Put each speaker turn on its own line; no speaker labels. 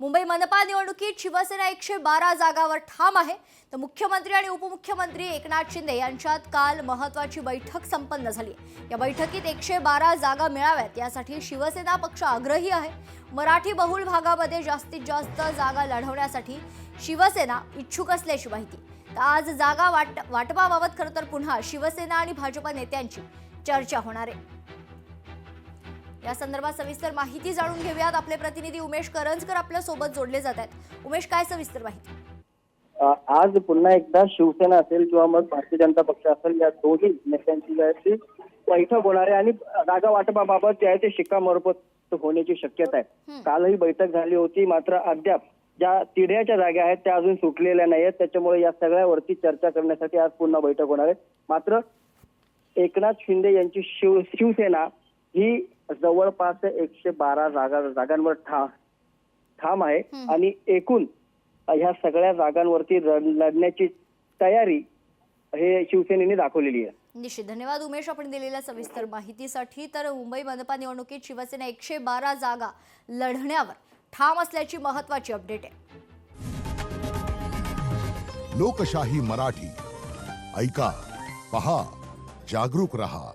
मुंबई मनपा निवडणुकीत शिवसेना 112 जागांवर ठाम आहे। तर मुख्यमंत्री आणि उपमुख्यमंत्री एकनाथ शिंदे यांच्यात काल महत्त्वाची बैठक संपन्न झाली। या बैठकीत 112 जागा मिळाव्यात यासाठी शिवसेना पक्ष आग्रही आहे। मराठी बहुल भागामध्ये जास्तीत जास्त जागा लढवण्यासाठी शिवसेना इच्छुक असल्याची माहिती। तर आज जागा वाटपाबाबत खरं तर पुन्हा शिवसेना आणि भाजप नेत्यांची चर्चा होणार आहे। या संदर्भात सविस्तर माहिती जाणून घेऊयात। आपले प्रतिनिधी उमेश करंजकर आपल्या सोबत जोडले जात आहेत। उमेश, काय सविस्तर माहिती?
आज पुन्हा एकदा शिवसेना असेल किंवा मग भारतीय जनता पक्ष असेल, या दोन्ही नेत्यांची जी बैठक होणार आहे आणि जागा वाटपाबाबत जे आहे ते शिक्कामोर्तब होण्याची शक्यता आहे। कालही बैठक झाली होती, मात्र अद्याप ज्या तिढ्याच्या जागा आहेत त्या अजून सुटलेल्या नाहीत। त्याच्यामुळे या सगळ्यावरती चर्चा करण्यासाठी आज पुन्हा बैठक होणार आहे। मात्र एकनाथ शिंदे यांची शिवसेना ही जवळपास 112 जागांवर ठाम आहे आणि एकूण ह्या सगळ्या जागांवरती लढण्याची तयारी हे शिवसेनेने दाखवलेली आहे।
निश्चित धन्यवाद उमेश, आपण दिलेल्या सविस्तर माहितीसाठी। तर मुंबई मनपा निवडणुकीत शिवसेना 112 जागा लढण्यावर ठाम असल्याची महत्त्वाची अपडेट आहे।
लोकशाही मराठी ऐका, पहा, जागरूक रहा।